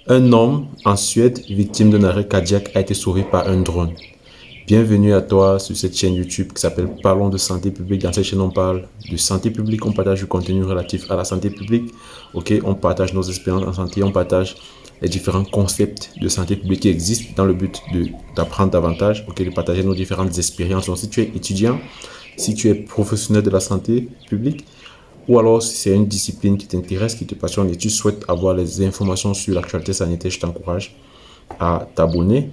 Un homme en Suède, victime d'un arrêt cardiaque, a été sauvé par un drone. Bienvenue à toi sur cette chaîne YouTube qui s'appelle Parlons de santé publique. Dans cette chaîne, on parle de santé publique, on partage du contenu relatif à la santé publique. Ok, on partage nos expériences en santé, on partage les différents concepts de santé publique qui existent dans le but d'apprendre davantage, ok, de partager nos différentes expériences. Donc, si tu es étudiant, si tu es professionnel de la santé publique, ou alors si c'est une discipline qui t'intéresse, qui te passionne et tu souhaites avoir les informations sur l'actualité sanitaire, je t'encourage à t'abonner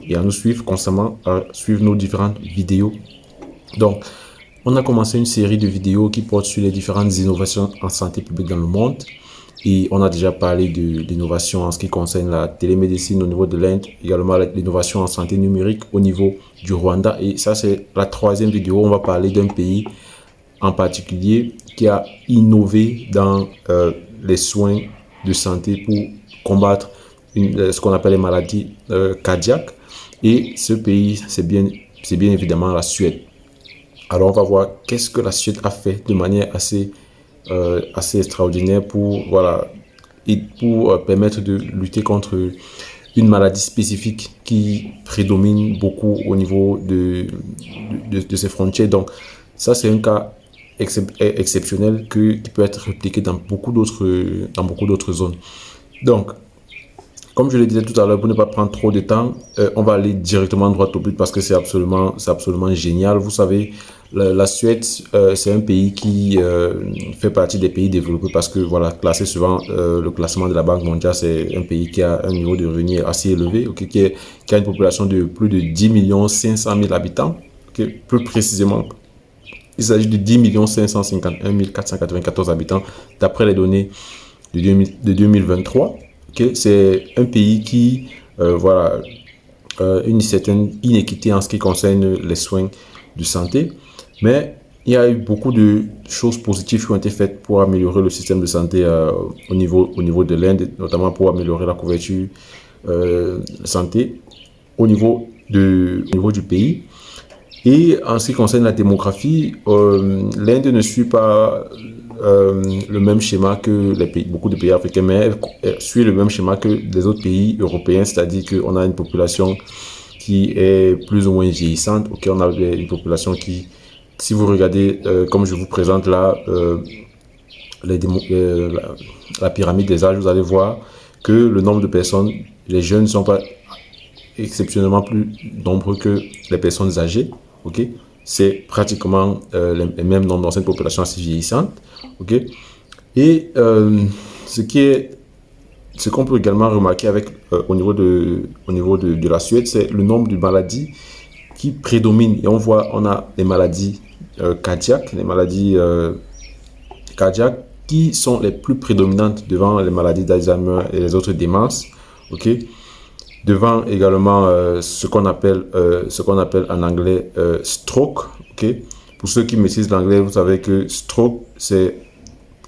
et à nous suivre constamment, à suivre nos différentes vidéos. Donc, on a commencé une série de vidéos qui portent sur les différentes innovations en santé publique dans le monde. Et on a déjà parlé de l'innovation en ce qui concerne la télémédecine au niveau de l'Inde, également l'innovation en santé numérique au niveau du Rwanda. Et ça, c'est la troisième vidéo. On va parler d'un pays en particulier qui a innové dans les soins de santé pour combattre ce qu'on appelle les maladies cardiaques. Et ce pays, c'est bien évidemment la Suède. Alors, on va voir qu'est-ce que la Suède a fait de manière assez extraordinaire pour, permettre de lutter contre une maladie spécifique qui prédomine beaucoup au niveau de ses frontières. Donc, ça, c'est un cas exceptionnel qui peut être répliqué dans beaucoup d'autres zones. Donc, comme je le disais tout à l'heure, pour ne pas prendre trop de temps, on va aller directement droit au but parce que c'est absolument génial. Vous savez, la Suède, c'est un pays qui fait partie des pays développés parce que, voilà, classé souvent, le classement de la Banque mondiale, c'est un pays qui a un niveau de revenu assez élevé, okay, qui a une population de plus de 10 500 000 habitants, okay, plus précisément. Il s'agit de 10 551 494 habitants d'après les données de 2023. Okay, c'est un pays qui, une certaine inéquité en ce qui concerne les soins de santé, mais il y a eu beaucoup de choses positives qui ont été faites pour améliorer le système de santé au niveau de l'Inde, notamment pour améliorer la couverture santé au niveau du pays. Et en ce qui concerne la démographie, l'Inde ne suit pas le même schéma que beaucoup de pays africains, mais elle suit le même schéma que les autres pays européens, c'est-à-dire qu'on a une population qui est plus ou moins vieillissante. Okay, on a une population qui, si vous regardez, comme je vous présente là, la pyramide des âges, vous allez voir que le nombre de personnes, les jeunes ne sont pas exceptionnellement plus nombreux que les personnes âgées. Ok, c'est pratiquement les mêmes nombres dans cette population assez vieillissante. Ok, et ce qu'on peut également remarquer au niveau de la Suède, c'est le nombre de maladies qui prédominent. Et on a les maladies cardiaques, qui sont les plus prédominantes devant les maladies d'Alzheimer et les autres démences. Ok. Devant également ce qu'on appelle en anglais stroke. Okay? Pour ceux qui maîtrisent l'anglais, vous savez que stroke, c'est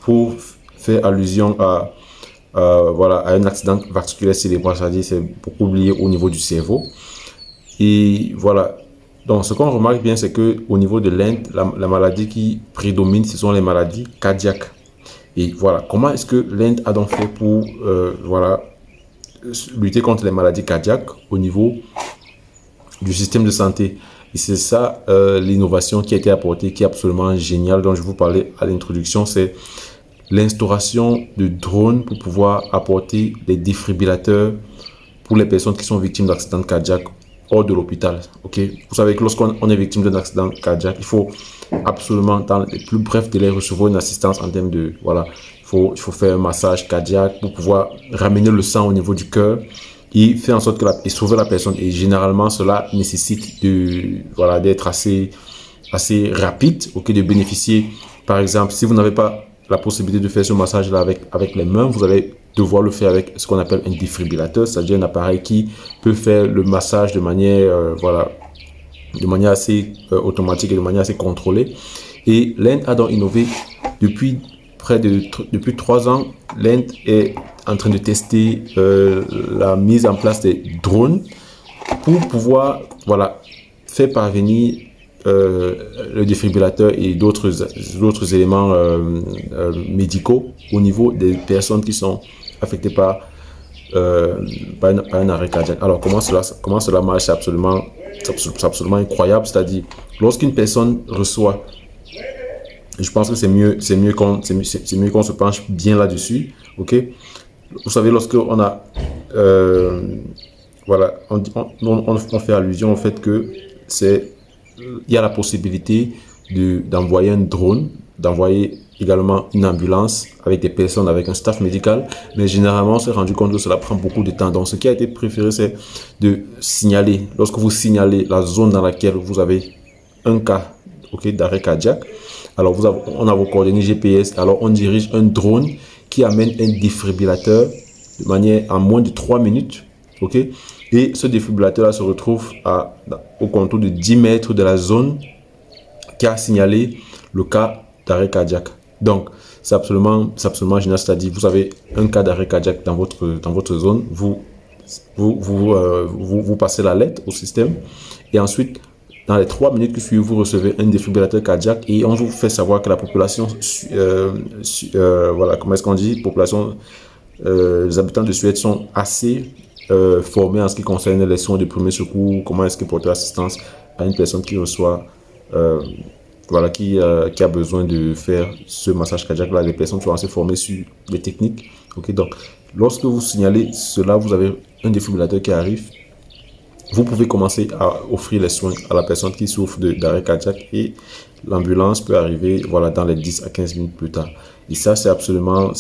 pour faire allusion à un accident vasculaire cérébral, c'est-à-dire c'est beaucoup lié au niveau du cerveau. Et voilà. Donc, ce qu'on remarque bien, c'est que au niveau de l'Inde, la maladie qui prédomine, ce sont les maladies cardiaques. Et voilà. Comment est-ce que l'Inde a donc fait pour lutter contre les maladies cardiaques au niveau du système de santé? Et c'est ça l'innovation qui a été apportée, qui est absolument géniale, dont je vous parlais à l'introduction, c'est l'instauration de drones pour pouvoir apporter des défibrillateurs pour les personnes qui sont victimes d'accidents cardiaques hors de l'hôpital. Okay? Vous savez que lorsqu'on est victime d'un accident cardiaque, il faut absolument, dans les plus brefs délais, recevoir une assistance en termes de, il faut faire un massage cardiaque pour pouvoir ramener le sang au niveau du cœur et faire en sorte et sauver la personne. Et généralement, cela nécessite d'être assez rapide, okay, de bénéficier. Par exemple, si vous n'avez pas la possibilité de faire ce massage-là avec les mains, vous allez devoir le faire avec ce qu'on appelle un défibrillateur, c'est-à-dire un appareil qui peut faire le massage de manière assez automatique et de manière assez contrôlée. Et l'Inde a donc innové depuis 3 ans. L'Inde est en train de tester la mise en place des drones pour pouvoir faire parvenir le défibrillateur et d'autres éléments médicaux au niveau des personnes qui sont affectées par par un arrêt cardiaque. Alors, comment cela marche? C'est absolument incroyable. C'est-à-dire, lorsqu'une personne reçoit, je pense que c'est mieux qu'on se penche bien là-dessus, ok? Vous savez, lorsque on a, voilà, on fait allusion au fait que il y a la possibilité d'envoyer un drone, d'envoyer également une ambulance avec des personnes, avec un staff médical, mais généralement on s'est rendu compte que cela prend beaucoup de temps. Donc ce qui a été préféré, c'est de signaler, lorsque vous signalez la zone dans laquelle vous avez un cas, ok, d'arrêt cardiaque, alors on a vos coordonnées GPS, alors on dirige un drone qui amène un défibrillateur de manière en moins de 3 minutes, ok, et ce défibrillateur là se retrouve au contour de 10 mètres de la zone qui a signalé le cas d'arrêt cardiaque. Donc, c'est absolument génial. C'est-à-dire, vous avez un cas d'arrêt cardiaque dans votre zone, vous passez la lettre au système et ensuite, dans les 3 minutes qui suivent, vous recevez un défibrillateur cardiaque et on vous fait savoir que la population, voilà, comment est-ce qu'on dit, les habitants de Suède sont assez formés en ce qui concerne les soins de premier secours, comment est-ce que porter assistance à une personne qui reçoit voilà, qui a besoin de faire ce massage cardiaque-là. Les personnes sont assez formées sur les techniques. Okay, donc, lorsque vous signalez cela, vous avez un défibrillateur qui arrive. Vous pouvez commencer à offrir les soins à la personne qui souffre d'arrêt cardiaque et l'ambulance peut arriver, voilà, dans les 10 à 15 minutes plus tard. Et ça, c'est absolument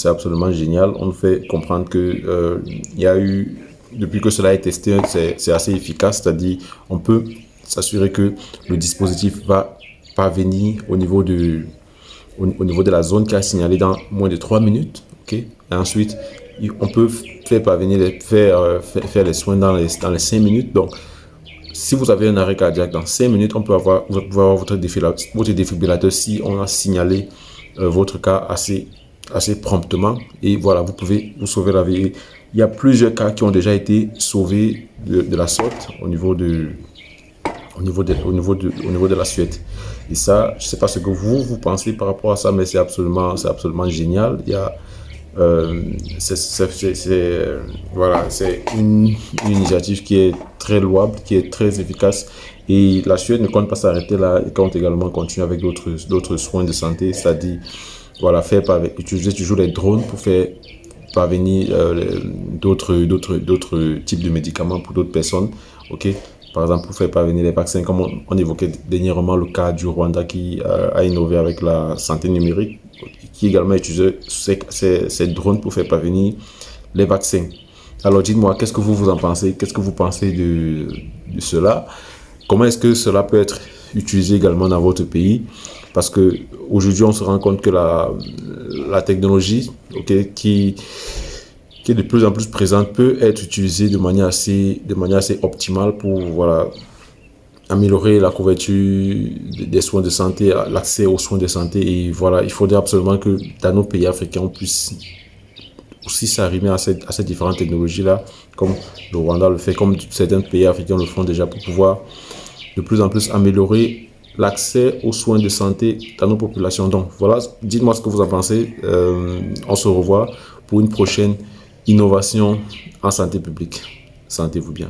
génial. On nous fait comprendre que il y a eu, depuis que cela est testé, c'est assez efficace. C'est-à-dire, on peut s'assurer que le dispositif va parvenir au niveau de la zone qui a signalé dans moins de 3 minutes. Okay? Et ensuite, on peut faire les soins dans les 5 minutes. Donc, si vous avez un arrêt cardiaque dans 5 minutes, vous pouvez avoir votre défibrillateur si on a signalé votre cas assez promptement. Et voilà, vous pouvez vous sauver la vie. Il y a plusieurs cas qui ont déjà été sauvés de la sorte au niveau de la Suède. Et ça, je ne sais pas ce que vous pensez par rapport à ça, mais c'est absolument génial. Il y a, voilà, c'est une initiative qui est très louable, qui est très efficace. Et la Suède ne compte pas s'arrêter là, et compte également continuer avec d'autres soins de santé, c'est-à-dire, voilà, utiliser toujours les drones pour faire parvenir d'autres types de médicaments pour d'autres personnes. Ok. Par exemple, pour faire parvenir les vaccins, comme on évoquait dernièrement le cas du Rwanda qui a innové avec la santé numérique, qui également utilise ces drones pour faire parvenir les vaccins. Alors dites-moi, qu'est-ce que vous en pensez? Qu'est-ce que vous pensez de cela? Comment est-ce que cela peut être utilisé également dans votre pays? Parce qu'aujourd'hui, on se rend compte que la technologie, okay, qui est de plus en plus présente peut être utilisée de manière assez optimale pour, voilà, améliorer la couverture des soins de santé, l'accès aux soins de santé. Et voilà, il faudrait absolument que dans nos pays africains, on puisse aussi s'arrimer à ces différentes technologies-là, comme le Rwanda le fait, comme certains pays africains le font déjà, pour pouvoir de plus en plus améliorer l'accès aux soins de santé dans nos populations. Donc voilà, dites-moi ce que vous en pensez. On se revoit pour une prochaine innovation en santé publique. Sentez-vous bien.